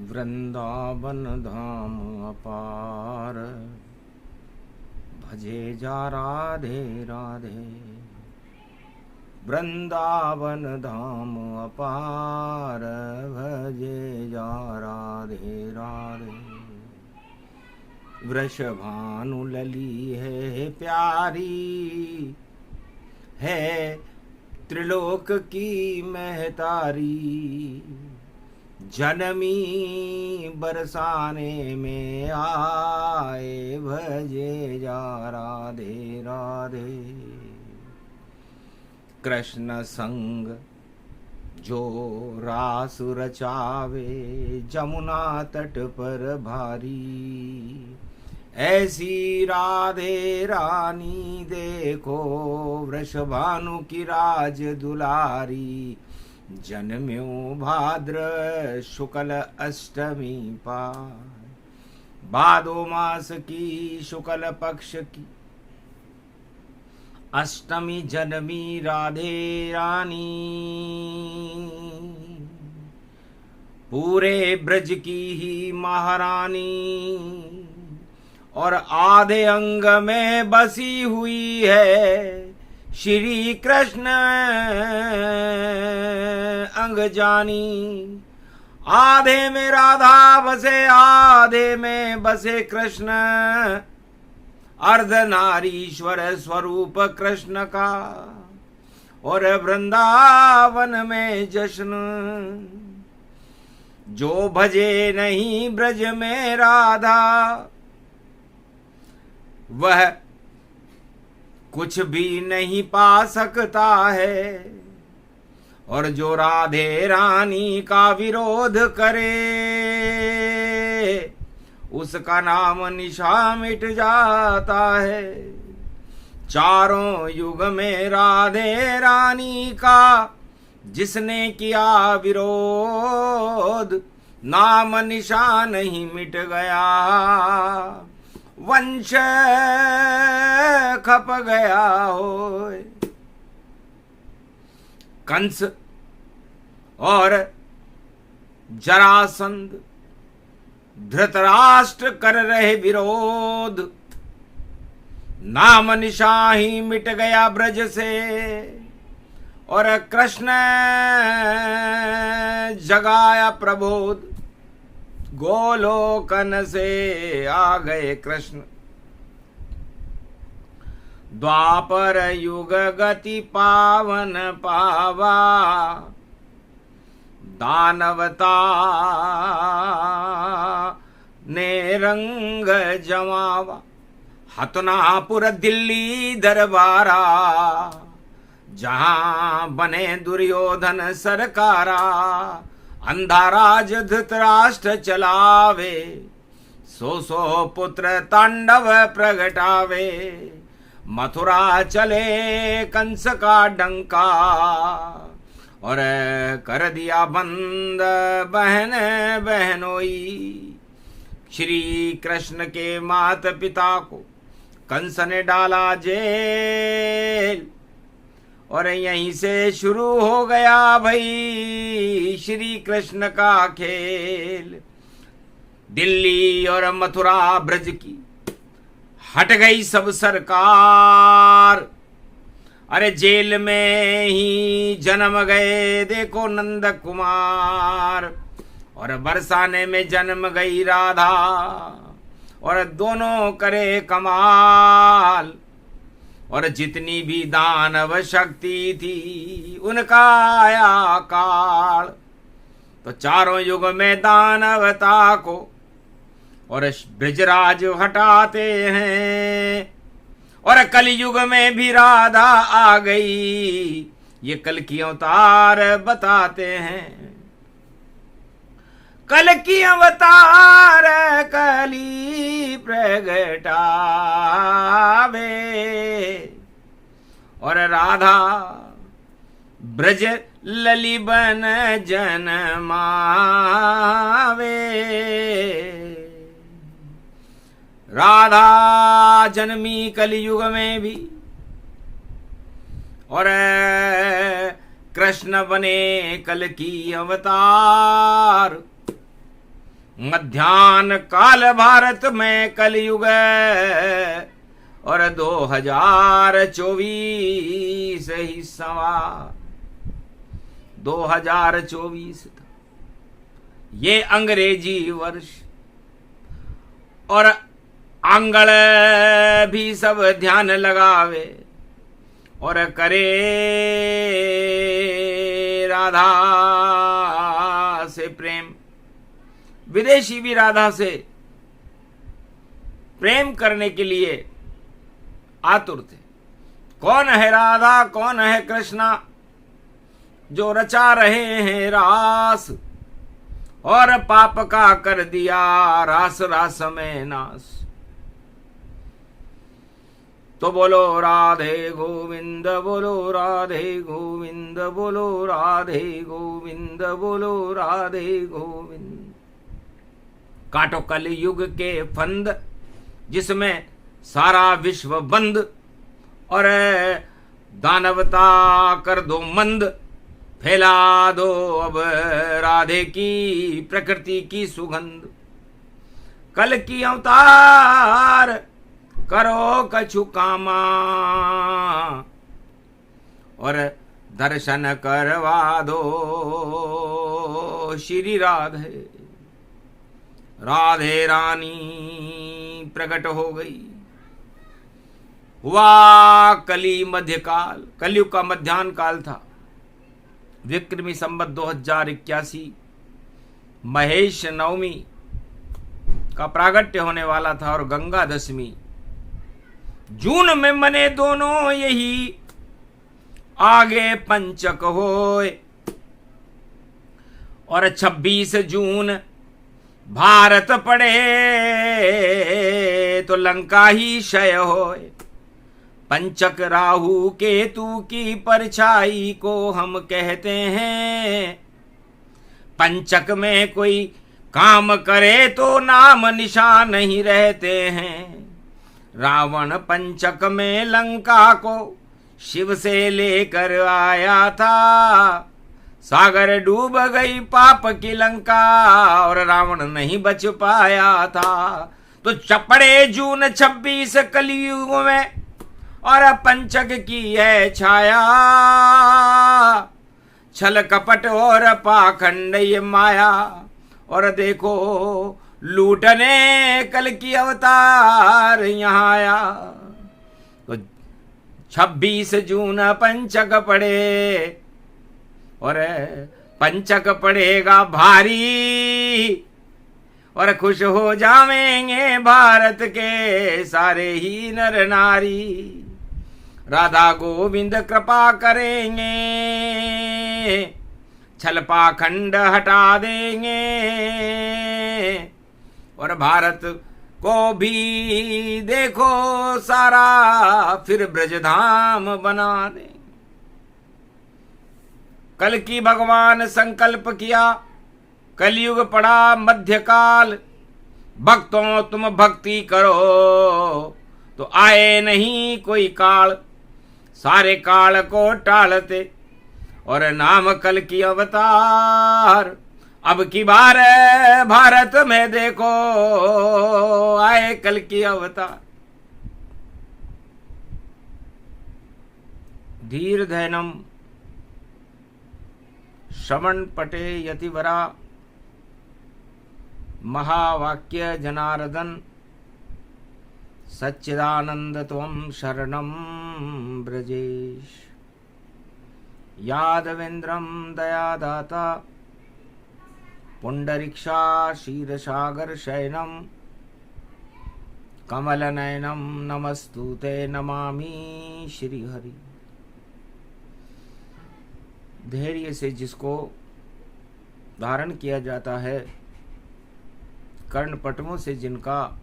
वृंदावन धाम अपार, भजे जा राधे राधे। वृंदावन धाम अपार, भजे जा राधे राधे। वृषभानु लली है प्यारी, है त्रिलोक की महतारी। जनमी बरसाने में आए, भजे जा राधे राधे। कृष्ण संग जो रास रचावे, जमुना तट पर भारी। ऐसी राधे रानी देखो, वृषभानु की राज दुलारी। जन्म्यो भाद्र शुक्ल अष्टमी पार, भादो मास की शुक्ल पक्ष की अष्टमी जन्मी राधे रानी। पूरे ब्रज की ही महारानी, और आधे अंग में बसी हुई है श्री कृष्ण अंग जानी। आधे में राधा बसे, आधे में बसे कृष्ण। अर्धनारीश्वर स्वरूप कृष्ण का, और वृंदावन में जश्न। जो भजे नहीं ब्रज में राधा, वह कुछ भी नहीं पा सकता है। और जो राधे रानी का विरोध करे, उसका नाम निशा मिट जाता है। चारों युग में राधे रानी का जिसने किया विरोध, नाम निशा नहीं मिट गया, वंश खप गया हो। कंस और जरासंध धृतराष्ट्र कर रहे विरोध, नाम निशा ही मिट गया ब्रज से। और कृष्ण जगाया प्रबोध, गोलोकन से आ गए कृष्ण। द्वापर युग गति पावन पावा, दानवता ने रंग जमावा। हतनापुर दिल्ली दरबारा, जहां बने दुर्योधन सरकारा। अंधाराज धृतराष्ट्र चलावे, सो पुत्र तांडव प्रगटावे। मथुरा चले कंस का डंका, और कर दिया बंद बहन बहनोई। श्री कृष्ण के माता पिता को कंस ने डाला जेल, और यहीं से शुरू हो गया भाई श्री कृष्ण का खेल। दिल्ली और मथुरा ब्रज की हट गई सब सरकार। अरे जेल में ही जन्म गए देखो नंद कुमार, और बरसाने में जन्म गई राधा। और दोनों करे कमाल, और जितनी भी दानव शक्ति थी उनका आया काल। तो चारों युग में दानवता को और ब्रजराज हटाते हैं, और कलयुग में भी राधा आ गई। ये कल की अवतार बताते हैं। कल की अवतार कली प्रगटावे, और राधा ब्रज लली बन जन्मावे। राधा जन्मी कलयुग में भी, और कृष्ण बने कल की अवतार। मध्यान्ह काल भारत में कलयुग और 2024 ही सवा 2024 था ये अंग्रेजी वर्ष। और आंगल भी सब ध्यान लगावे और करे राधा से प्रेम। विदेशी भी राधा से प्रेम करने के लिए आतुर थे। कौन है राधा, कौन है कृष्णा जो रचा रहे हैं रास और पाप का कर दिया रास रास में नाश। तो बोलो राधे गोविंद, बोलो राधे गोविंद, बोलो राधे गोविंद, बोलो राधे गोविंद। काटो कल युग के फंद जिसमें सारा विश्व बंद और दानवता कर दो मंद। फैला दो अब राधे की प्रकृति की सुगंध। कल की अवतार करो कछु कामा और दर्शन करवा दो श्री राधे। राधे रानी प्रकट हो गई। हुआ कली मध्यकाल, कलयुग का मध्यान्ह काल था। विक्रमी संवत 2081 महेश नवमी का प्रागट्य होने वाला था और गंगा दशमी जून में मने दोनों यही आगे पंचक होए। और 26 जून भारत पड़े तो लंका ही क्षय होए। पंचक राहु केतु की परछाई को हम कहते हैं। पंचक में कोई काम करे तो नाम निशान नहीं रहते हैं। रावण पंचक में लंका को शिव से लेकर आया था। सागर डूब गई पाप की लंका और रावण नहीं बच पाया था। तो चपड़े जून 26 कलयुग में और पंचक की है छाया। छल कपट और पाखंड ये माया और देखो लूटने कल की अवतार यहाँ आया। तो 26 जून पंचक पड़े और पंचक पड़ेगा भारी और खुश हो जावेंगे भारत के सारे ही नर नारी। राधा गोविंद कृपा करेंगे छल पाखंड हटा देंगे और भारत को भी देखो सारा फिर ब्रजधाम बना दें। कल की भगवान संकल्प किया कलयुग पड़ा मध्यकाल। भक्तों तुम भक्ति करो तो आए नहीं कोई काल। सारे काल को टालते और नाम कल की अवतार। अब की बार भारत में देखो आए कल की अवतार। धीर धैनम श्रवण पटे यतिवरा महावाक्य जनार्दन सच्चिदानंद त्वं शरणं ब्रजेश। यादवेन्द्रं दयादाता पुंडरीक्षा क्षीरसागर शयनं कमलनयनं नमस्तुते नमामि श्रीहरि। धैर्य से जिसको धारण किया जाता है, कर्णपटुओं से जिनका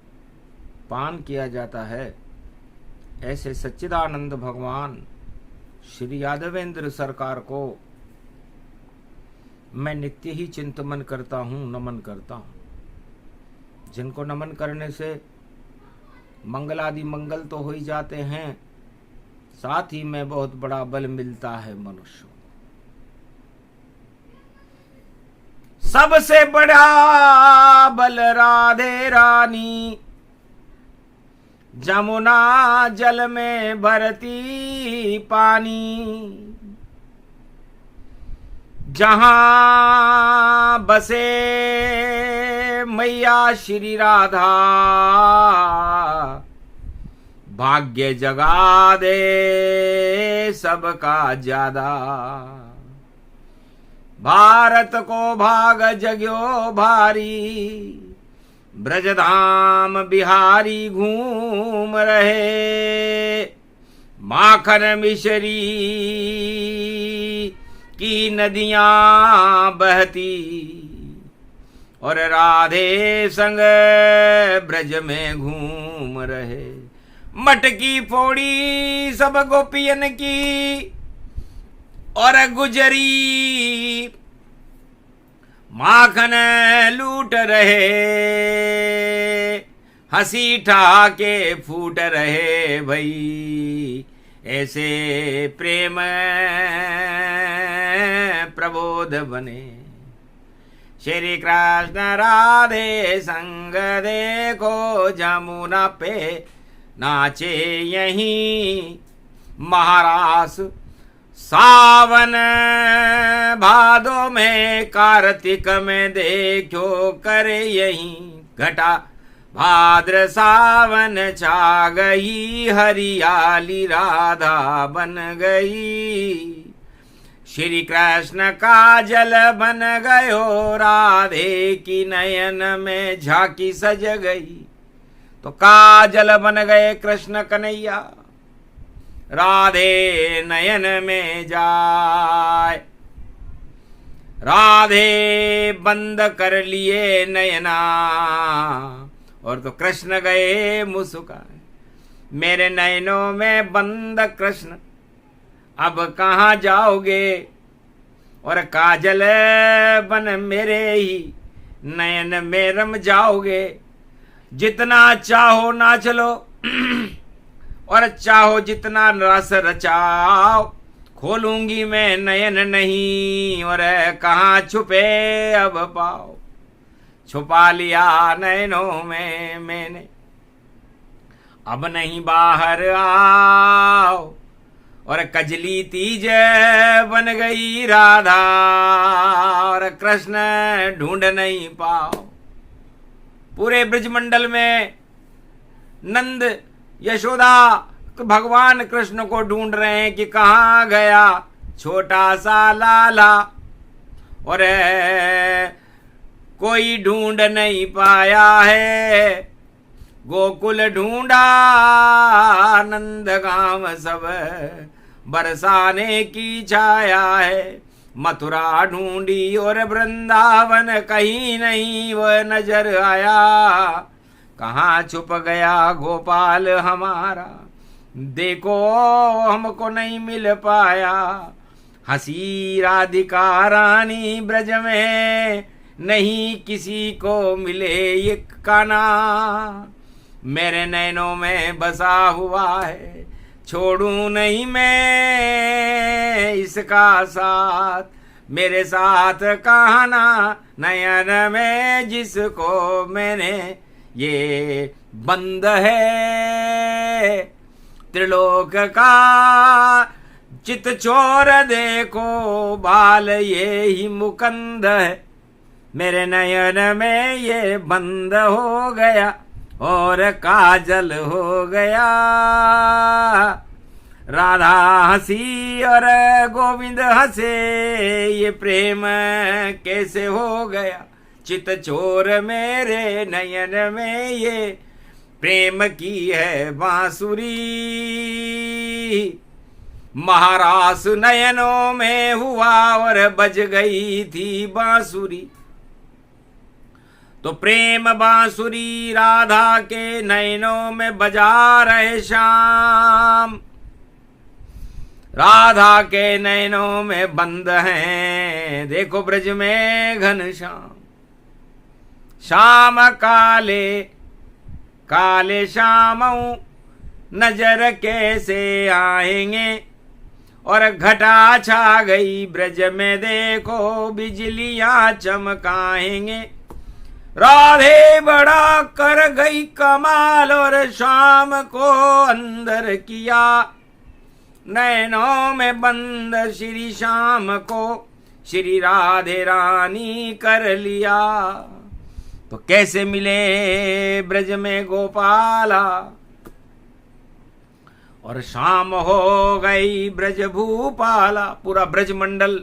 पान किया जाता है, ऐसे सच्चिदानंद भगवान श्री यादवेंद्र सरकार को मैं नित्य ही चिंतन करता हूँ, नमन करता हूँ। जिनको नमन करने से मंगल आदि मंगल तो हो ही जाते हैं, साथ ही में बहुत बड़ा बल मिलता है मनुष्य। सबसे बड़ा बल राधे रानी, जमुना जल में भरती पानी। जहां बसे मैया श्री राधा, भाग्य जगा दे सबका ज्यादा। भारत को भाग जग्यो भारी, ब्रजधाम बिहारी घूम रहे। माखन मिश्री की नदियां बहती, और राधे संग ब्रज में घूम रहे। मटकी फोड़ी सब गोपियन की, और गुजरी माखन लूट रहे। हंसी ठहाके फूट रहे भई, ऐसे प्रेम प्रबोध बने। श्री कृष्ण राधे संग देखो, जमुना पे नाचे यहीं महारास। सावन भादो में कार्तिक में देखो करे यहीं घटा। भाद्र सावन छा गई, हरियाली राधा बन गई। श्री कृष्ण का जल बन गयो, राधे की नयन में झांकी सज गई। तो काजल बन गए कृष्ण कन्हैया, राधे नयन में जाए। राधे बंद कर लिए नयना, और तो कृष्ण गए मुस्काए। मेरे नयनों में बंद कृष्ण, अब कहाँ जाओगे। और काजल बन मेरे ही नयन में रम जाओगे। जितना चाहो नाच लो, और चाहो जितना रस रचाओ। खोलूंगी मैं नयन नहीं, और कहाँ छुपे अब पाओ। छुपा लिया नयनों में मैंने, अब नहीं बाहर आओ। और कजली तीज बन गई राधा, और कृष्ण ढूंढ नहीं पाओ। पूरे ब्रजमंडल में नंद यशोदा भगवान कृष्ण को ढूंढ रहे हैं कि कहाँ गया छोटा सा लाला। और कोई ढूंढ नहीं पाया है। गोकुल ढूंढा नंद गांव सब, बरसाने की छाया है। मथुरा ढूंढी और वृंदावन, कहीं नहीं वह नजर आया। कहाँ छुप गया गोपाल हमारा, देखो हमको नहीं मिल पाया। हंसी राधिका रानी ब्रज में, नहीं किसी को मिले ये काना। मेरे नैनों में बसा हुआ है, छोड़ू नहीं मैं इसका साथ। मेरे साथ कहना नयन में जिसको मैंने ये बंद है। त्रिलोक का चित चोर देखो बाल ये ही मुकंद है। मेरे नयन में ये बंद हो गया और काजल हो गया। राधा हंसी और गोविंद हंसे, ये प्रेम कैसे हो गया। चित चोर मेरे नयन में ये प्रेम की है बांसुरी। महारास नयनों में हुआ और बज गई थी बांसुरी। तो प्रेम बांसुरी राधा के नयनों में बजा रहे श्याम। राधा के नयनों में बंद हैं देखो ब्रज में घनश्याम। श्याम काले काले श्याम नजर कैसे आएंगे। और घटा छा गई ब्रज में देखो बिजलियां चमकाएंगे। राधे बड़ा कर गई कमाल और शाम को अंदर किया, नैनों में बंद श्री श्याम को श्री राधे रानी कर लिया। तो कैसे मिले ब्रज में गोपाला, और शाम हो गई ब्रज भूपाला। पूरा ब्रज मंडल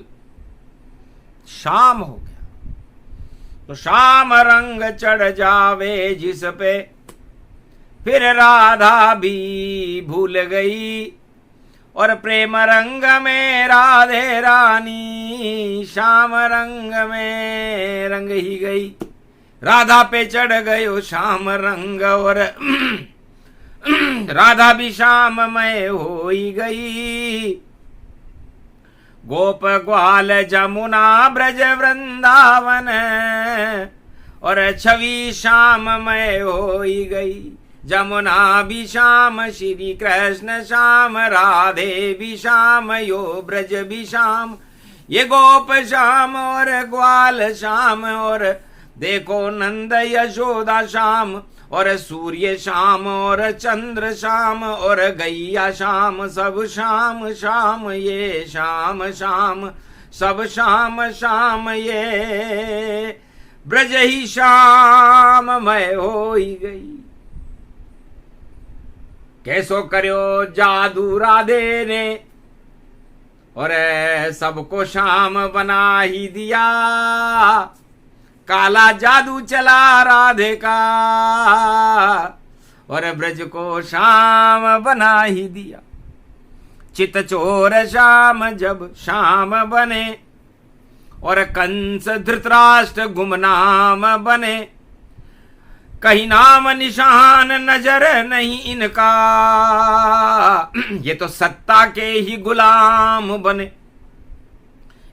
शाम हो गया, तो शाम रंग चढ़ जावे जिस पे, फिर राधा भी भूल गई, और प्रेम रंग में राधे रानी श्याम रंग में रंग ही गई। राधा पे चढ़ गयो श्याम रंग, और राधा भी श्याममय हो ही गई। गोप ग्वाल जमुना ब्रज वृंदावन, और छवि श्याममय हो ही गई। जमुना भी श्याम श्री कृष्ण श्याम, राधे भी श्याम यो ब्रज भी श्याम। ये गोप श्याम और ग्वाल श्याम, और देखो नंद यशोदा श्याम, और सूर्य श्याम और चंद्र श्याम, और गैया श्याम, सब श्याम श्याम ये श्याम श्याम, सब श्याम श्याम ये ब्रज ही श्याममय हो ही गई। कैसो करो जादू राधे ने, और सबको श्याम बना ही दिया। काला जादू चला राधे का, और ब्रज को श्याम बना ही दिया। चित चोर श्याम जब श्याम बने, और कंस धृतराष्ट्र गुमनाम बने। कहीं नाम निशान नजर नहीं इनका, ये तो सत्ता के ही गुलाम बने।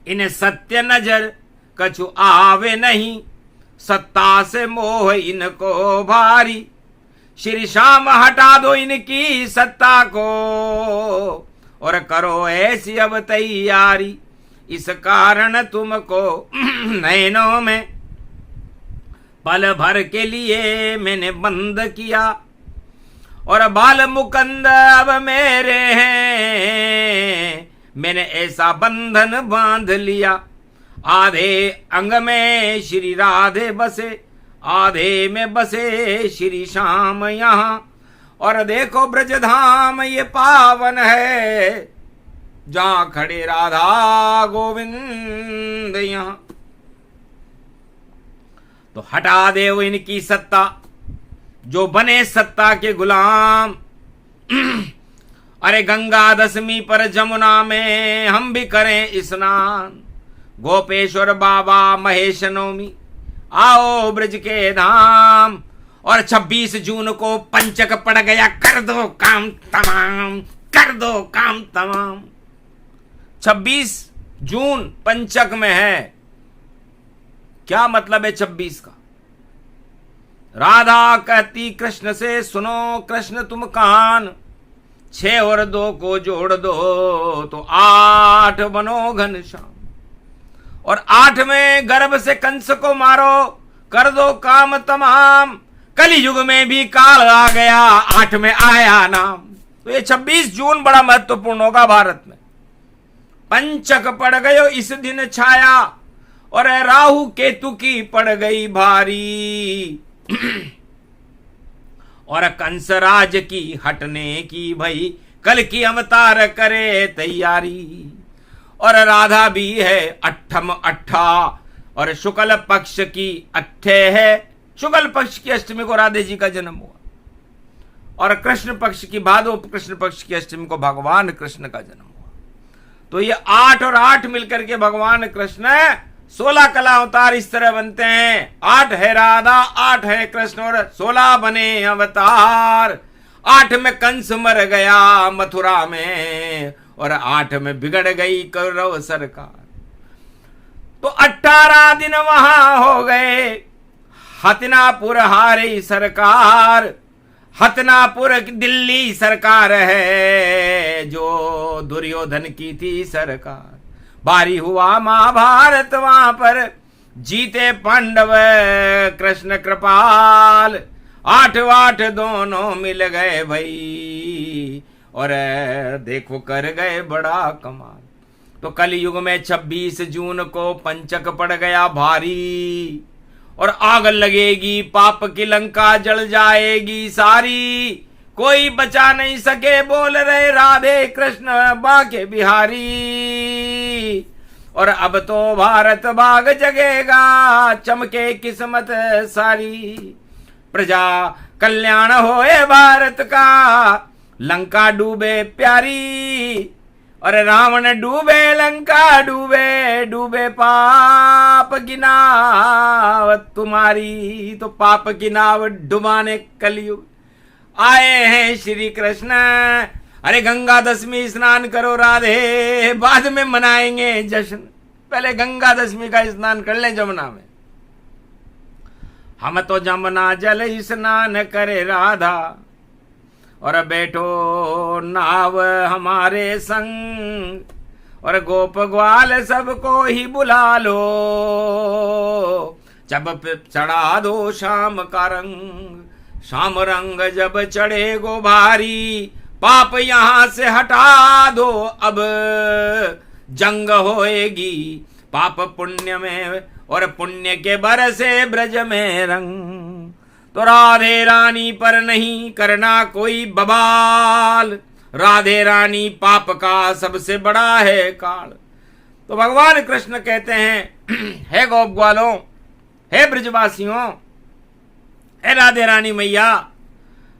इन्हें सत्य नजर कछु आवे नहीं, सत्ता से मोह इनको भारी। श्री श्याम हटा दो इनकी सत्ता को, और करो ऐसी अब तैयारी। इस कारण तुमको नैनों में पल भर के लिए मैंने बंद किया, और बाल मुकंद अब मेरे हैं, मैंने ऐसा बंधन बांध लिया। आधे अंग में श्री राधे बसे, आधे में बसे श्री श्याम यहाँ। और देखो ब्रजधाम ये पावन है, जहाँ खड़े राधा गोविंद यहाँ। तो हटा दे वो इनकी सत्ता, जो बने सत्ता के गुलाम। अरे गंगा दशमी पर जमुना में हम भी करें स्नान। गोपेश्वर बाबा महेश नवमी आओ ब्रज के धाम। और 26 जून को पंचक पड़ गया, कर दो काम तमाम, कर दो काम तमाम। 26 जून पंचक में है। क्या मतलब है 26 का? राधा कहती कृष्ण से, सुनो कृष्ण तुम कान, 6 और 2 को जोड़ दो तो 8 बनो घनश्याम। और 8 में गर्भ से कंस को मारो, कर दो काम तमाम। कली युग में भी काल आ गया, 8 में आया नाम। तो ये 26 जून बड़ा महत्वपूर्ण होगा भारत में। पंचक पड़ गयो इस दिन छाया, और राहु केतु की पड़ गई भारी। और कंसराज की हटने की भई, कल की अवतार करे तैयारी। और राधा भी है 8 अट्ठा, और शुक्ल पक्ष की 8 है। शुक्ल पक्ष की अष्टमी को राधे जी का जन्म हुआ, और कृष्ण पक्ष की भादो कृष्ण पक्ष की अष्टमी को भगवान कृष्ण का जन्म हुआ। तो ये 8 और 8 मिलकर के भगवान कृष्ण 16 कला अवतार इस तरह बनते हैं। 8 है राधा, 8 है कृष्ण, और 16 बने अवतार। 8 में कंस मर गया मथुरा में, और 8 में बिगड़ गई कौरव सरकार। तो 18 दिन वहां हो गए, हतिनापुर हारी सरकार। हतिनापुर दिल्ली सरकार है, जो दुर्योधन की थी सरकार। भारी हुआ महाभारत वहां पर, जीते पांडव कृष्ण कृपाल। 8 दोनों मिल गए भाई, और देखो कर गए बड़ा कमाल। तो कलयुग में 26 जून को पंचक पड़ गया भारी, और आग लगेगी पाप की लंका जल जाएगी सारी। कोई बचा नहीं सके बोल रहे राधे कृष्ण बाके बिहारी। और अब तो भारत भाग जगेगा, चमके किस्मत सारी। प्रजा कल्याण होए भारत का, लंका डूबे प्यारी। और रावण डूबे लंका डूबे, डूबे पाप की नाव तुम्हारी। तो पाप की नाव डुबाने कलयुग आए हैं श्री कृष्ण। अरे गंगा दशमी स्नान करो राधे, बाद में मनाएंगे जश्न। पहले गंगा दशमी का स्नान कर ले जमुना में। हम तो जमुना जल स्नान करे राधा, और बैठो नाव हमारे संग। और गोप ग्वाल सबको ही बुला लो, जब चढ़ा दो शाम का रंग। शाम रंग जब चढ़े गो भारी, पाप यहां से हटा दो अब जंग होएगी। पाप पुण्य में, और पुण्य के बरसे ब्रज में रंग। तो राधे रानी पर नहीं करना कोई बवाल, राधे रानी पाप का सबसे बड़ा है काल। तो भगवान कृष्ण कहते हैं, हे गोप ग्वालों, हे ब्रजवासियों, हे राधे रानी मैया,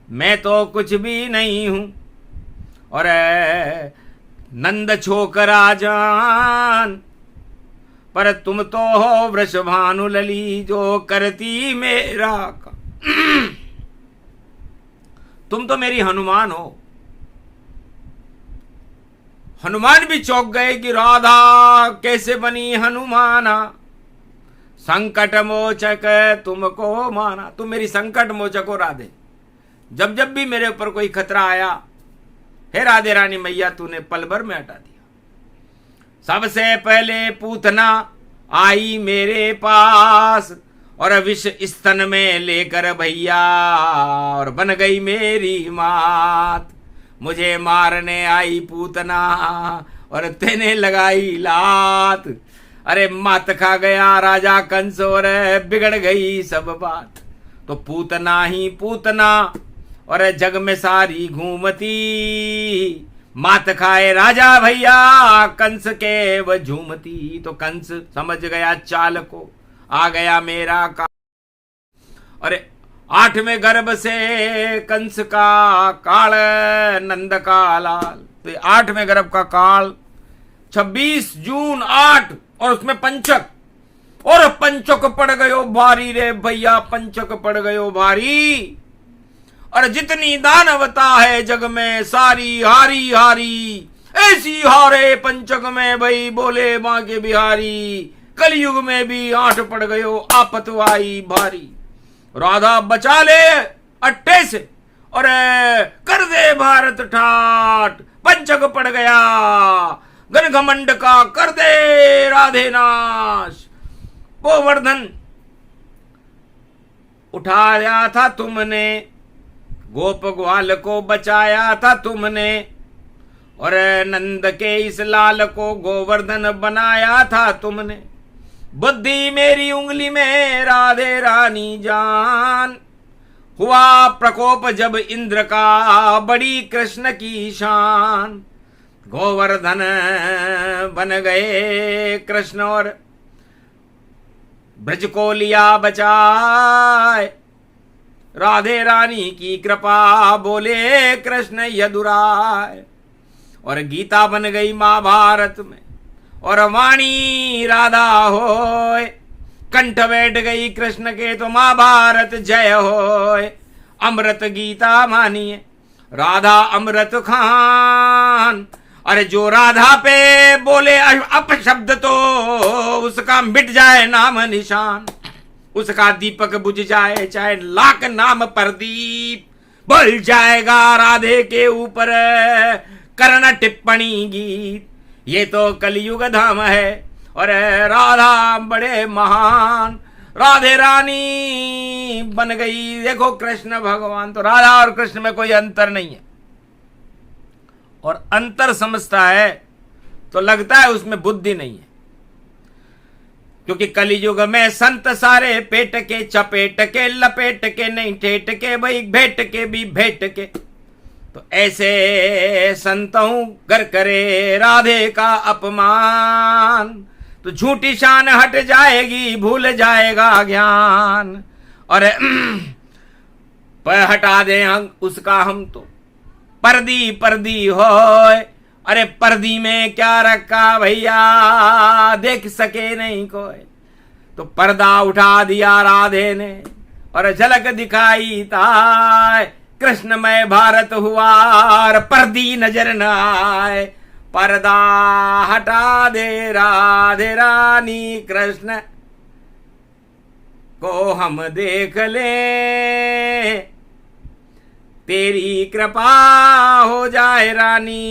मैं तो कुछ भी नहीं हूं। और नंद छोकरा जान, पर तुम तो हो वृषभानु लली, जो करती मेरा का। तुम तो मेरी हनुमान हो। हनुमान भी चौंक गए कि राधा कैसे बनी हनुमाना। संकट मोचक तुमको माना, तुम मेरी संकट मोचक हो राधे। जब जब भी मेरे ऊपर कोई खतरा आया, हे राधे रानी मैया तूने पल भर में हटा दिया। सबसे पहले पूतना आई मेरे पास, और विष स्तन में लेकर भैया, और बन गई मेरी मात। मुझे मारने आई पूतना, और तेने लगाई लात। अरे मात खा गया राजा कंस, और बिगड़ गई सब बात। तो पूतना ही पूतना, और जग में सारी घूमती। मात खाए राजा भैया, कंस के वो झूमती। तो कंस समझ गया चाल को, आ गया मेरा का। अरे 8वें गर्भ से कंस का काल, नंद का लाल। तो 8वें गर्भ का काल 26 जून 8, और उसमें पंचक। और पंचक पड़ गयो भारी रे भैया, पंचक पड़ गयो भारी। और जितनी दानवता है जग में सारी हारी हारी। ऐसी हारे पंचक में भाई बोले बांके बिहारी। कलयुग में भी 8 पड़ गयो आपत आई भारी। राधा बचा ले अट्टे से, और कर दे भारत ठाट। पंचक पड़ गया घन घमंड का, कर दे राधे नाश। गोवर्धन उठाया था तुमने, गोप ग्वाल को बचाया था तुमने। और नंद के इस लाल को गोवर्धन बनाया था तुमने। बुद्धि मेरी उंगली में राधे रानी जान। हुआ प्रकोप जब इंद्र का, बड़ी कृष्ण की शान। गोवर्धन बन गए कृष्ण, और ब्रज को लिया बचाए। राधे रानी की कृपा बोले कृष्ण यदुराय। और गीता बन गई महाभारत में, और वाणी राधा होय। कंठ बैठ गई कृष्ण के, तो महाभारत जय होय। अमृत गीता मानिए राधा अमृत खान। अरे जो राधा पे बोले अपशब्द, तो उसका मिट जाए नाम निशान। उसका दीपक बुझ जाए चाहे लाख नाम प्रदीप। बोल जाएगा राधे के ऊपर कर्ण टिप्पणी गीत, ये तो कलयुग धाम है। और राधा बड़े महान राधे रानी बन गई। देखो कृष्ण भगवान, तो राधा और कृष्ण में कोई अंतर नहीं है, और अंतर समझता है तो लगता है उसमें बुद्धि नहीं है, क्योंकि कलयुग में संत सारे पेट के, चपेट के, लपेट के, नहीं ठेठ के, भाई भेट के भी भेट के। तो ऐसे संतों गर करे राधे का अपमान, तो झूठी शान हट जाएगी, भूल जाएगा ज्ञान। और पर हटा दे उसका हम तो पर्दी पर्दी होए। अरे पर्दी में क्या रखा भैया, देख सके नहीं कोई, तो पर्दा उठा दिया राधे ने और झलक दिखाई ताय। कृष्णमय भारत हुआ और पर्दी नजर न आए, पर्दा हटा दे राधे रानी, कृष्ण को हम देख ले, तेरी कृपा हो जाए रानी,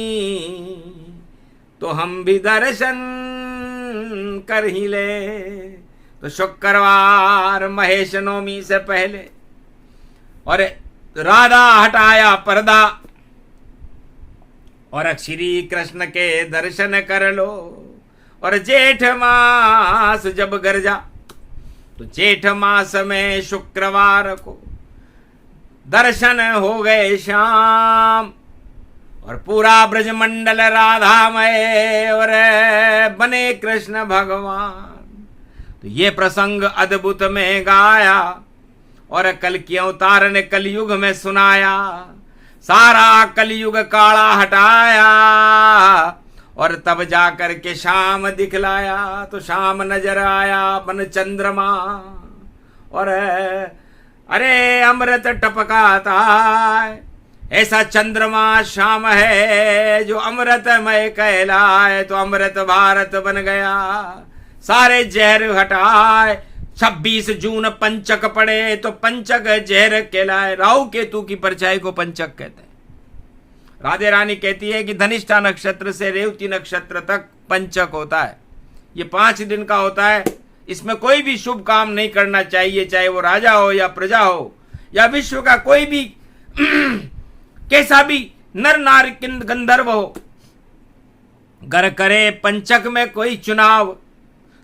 तो हम भी दर्शन कर ही ले। तो शुक्रवार महेश नवमी से पहले और राधा हटाया पर्दा, और श्री कृष्ण के दर्शन कर लो। और जेठ मास जब गरजा, तो जेठ मास में शुक्रवार को दर्शन हो गए शाम, और पूरा ब्रजमंडल राधामय और बने कृष्ण भगवान। तो ये प्रसंग अद्भुत में गाया और कल की अवतार ने कलयुग में सुनाया, सारा कलयुग काला हटाया, और तब जाकर के शाम दिखलाया। तो शाम नजर आया बन चंद्रमा, और अरे अमृत टपकाता, ऐसा चंद्रमा शाम है जो अमृतमय कहलाए। तो अमृत भारत बन गया, सारे जहर हटाए। 26 जून पंचक पड़े तो पंचक जहर कहलाए। राहु केतु की परछाई को पंचक कहते हैं। राधे रानी कहती है कि धनिष्ठा नक्षत्र से रेवती नक्षत्र तक पंचक होता है। ये 5 दिन का होता है, इसमें कोई भी शुभ काम नहीं करना चाहिए, चाहे वो राजा हो या प्रजा हो या विश्व का कोई भी कैसा भी नर नारी गंधर्व हो। गर करे पंचक में कोई चुनाव,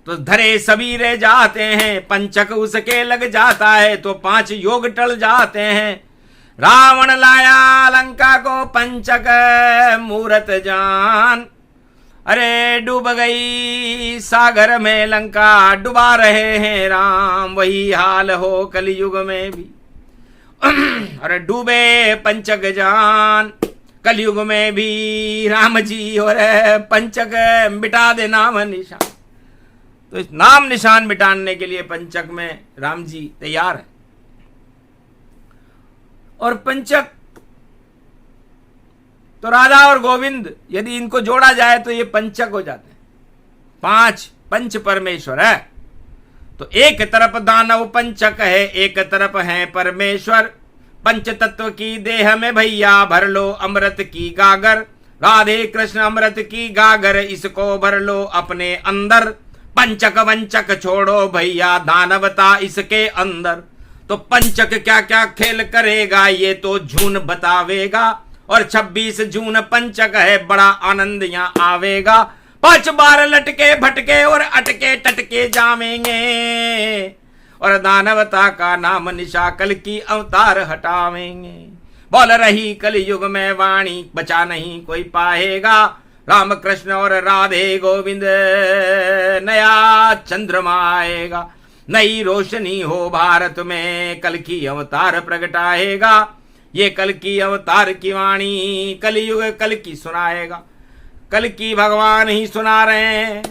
तो धरे सभी रह जाते हैं, पंचक उसके लग जाता है तो 5 योग टल जाते हैं। रावण लाया लंका को पंचक मूरत जान, अरे डूब गई सागर में लंका, डुबा रहे हैं राम, वही हाल हो कलयुग में भी। अरे डूबे पंचक जान, कलयुग में भी राम जी और पंचक मिटा दे नाम निशान। तो इस नाम निशान मिटाने के लिए पंचक में राम जी तैयार है। और पंचक तो राधा और गोविंद यदि इनको जोड़ा जाए तो ये पंचक हो जाते हैं। 5 पंच परमेश्वर है। तो एक तरफ दानव पंचक है, एक तरफ है परमेश्वर। पंच तत्व की देह में भैया भर लो अमृत की गागर, राधे कृष्ण अमृत की गागर इसको भर लो अपने अंदर। पंचक वंचक छोड़ो भैया दानवता इसके अंदर। तो पंचक क्या क्या खेल करेगा ये तो जून बतावेगा, और 26 जून पंचक है बड़ा आनंद यहाँ आवेगा। 5 बार लटके भटके और अटके टटके जावेंगे, और दानवता का नाम निशा कल की अवतार हटावेंगे। बोल रही कलयुग में वाणी बचा नहीं कोई पाएगा, राम कृष्ण और राधे गोविंद नया चंद्रमा आएगा। नई रोशनी हो भारत में कल की अवतार प्रगटाएगा। ये कल की अवतार की वाणी कलयुग कल की सुनाएगा। कल की भगवान ही सुना रहे हैं।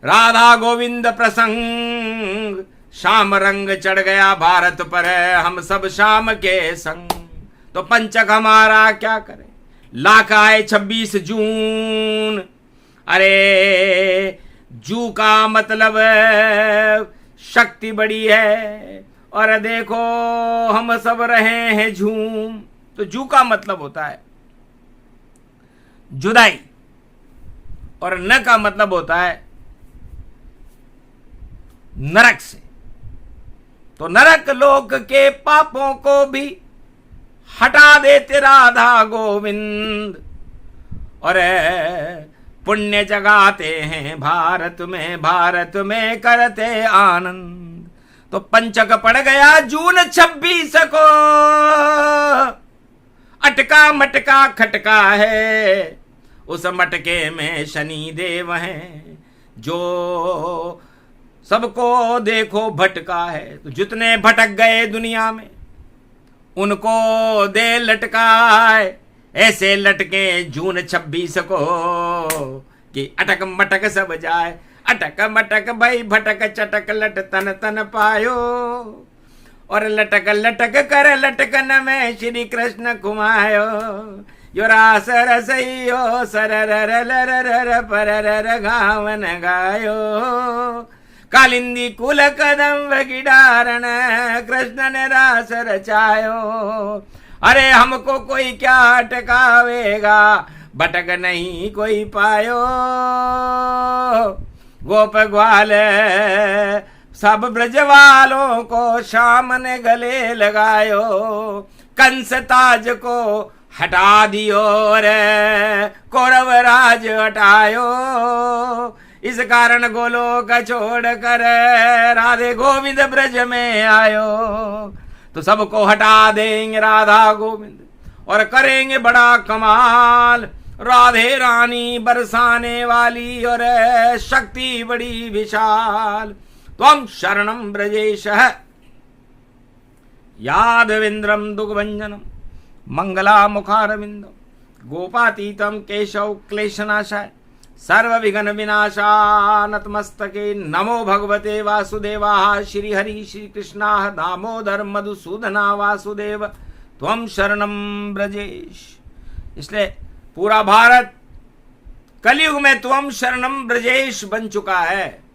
राधा गोविंद प्रसंग, शाम रंग चढ़ गया भारत पर हम सब शाम के संग। तो पंचक हमारा क्या करे, लाख आए 26 जून। अरे जू का मतलब शक्ति बड़ी है, और देखो हम सब रहे हैं झूम। तो जू का मतलब होता है जुदाई, और न का मतलब होता है नरक से। तो नरक लोक के पापों को भी हटा देते राधा गोविंद, और पुण्य जगाते हैं भारत में करते आनंद। तो पंचक पड़ गया जून 26 को, अटका मटका खटका है, उस मटके में शनि देव हैं, जो सबको देखो भटका है। तो जितने भटक गए दुनिया में उनको दे लटकाए, ऐसे लटके जून 26 को कि अटक मटक सब जाए। अटक मटक भाई भटक चटक लट तन तन पायो, और लटक लटक कर लटकन में श्री कृष्ण घुमायो। यो रास रसइयो सरर पर गावन गायो, कालिंदी कुल कदम गिडारण कृष्ण ने रास रचायो। अरे हमको कोई क्या अटकावेगा, भटक नहीं कोई पायो। गोप ग्वाल सब ब्रजवालों को शाम ने गले लगायो, कंस ताज को हटा दियो रे कौरव राज हटायो। इस कारण गोलोक छोड़ कर राधे गोविंद ब्रज में आयो। तो सबको हटा देंगे राधा गोविंद और करेंगे बड़ा कमाल। राधे रानी बरसाने वाली और शक्ति बड़ी विशाल। त्वं शरणं ब्रजेशः यादवेन्द्रं दुग्भंजनम मंगला मुखारविंदम गोपातीतम केशव क्लेशनाशाय सर्व विघ्न विनाशा नतमस्तके। नमो भगवते वासुदेवाय श्री हरि श्री कृष्णा दामोदर मधुसूदना वासुदेव त्वं शरणं ब्रजेश। इसलिए पूरा भारत कलयुग में त्वं शरणं ब्रजेश बन चुका है।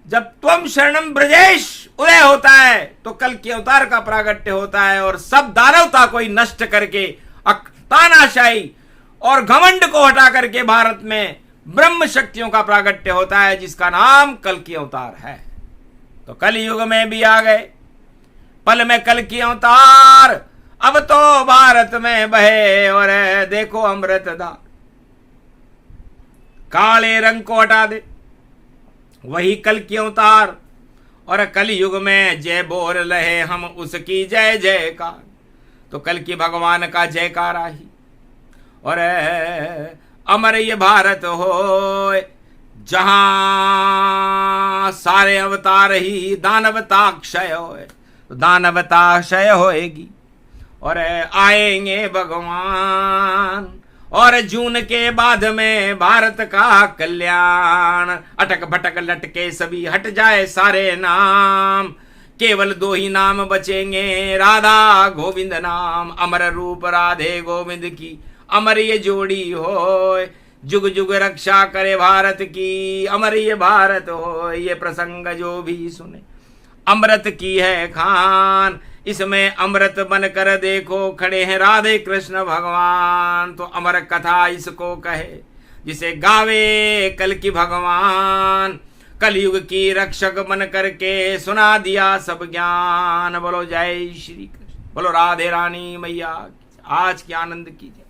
जब त्वं शरणं ब्रजेश उदय होता है तो कल के अवतार का प्रागट्य होता है और सब दानवता को ही नष्ट करके तानाशाही और घमंड को हटा करके भारत में ब्रह्म शक्तियों का प्रागट्य होता है, जिसका नाम कल की अवतार है। तो कलयुग में भी आ गए पल में कल की अवतार। अब तो भारत में बहे और देखो अमृतधार। काले रंग को हटा दे वही कल की अवतार, और कलयुग में जय बोल रहे हम उसकी जय जयकार। तो कल की भगवान का जयकारा ही और अमर ये भारत हो, जहां सारे अवतार ही दानवता क्षय होए। तो दानवता क्षय होएगी और आएंगे भगवान, और जून के बाद में भारत का कल्याण। अटक भटक लटके सभी हट जाए सारे नाम, केवल दो ही नाम बचेंगे राधा गोविंद नाम। अमर रूप राधे गोविंद की अमर ये जोड़ी हो, जुग जुग रक्षा करे भारत की। अमर ये भारत हो, ये प्रसंग जो भी सुने अमृत की है खान। इसमें अमृत बनकर देखो खड़े हैं राधे कृष्ण भगवान। तो अमर कथा इसको कहे जिसे गावे कल की भगवान। कलयुग की रक्षक बन करके सुना दिया सब ज्ञान। बोलो जय श्री कृष्ण, बोलो राधे रानी मैया। आज की आनंद कीजिए।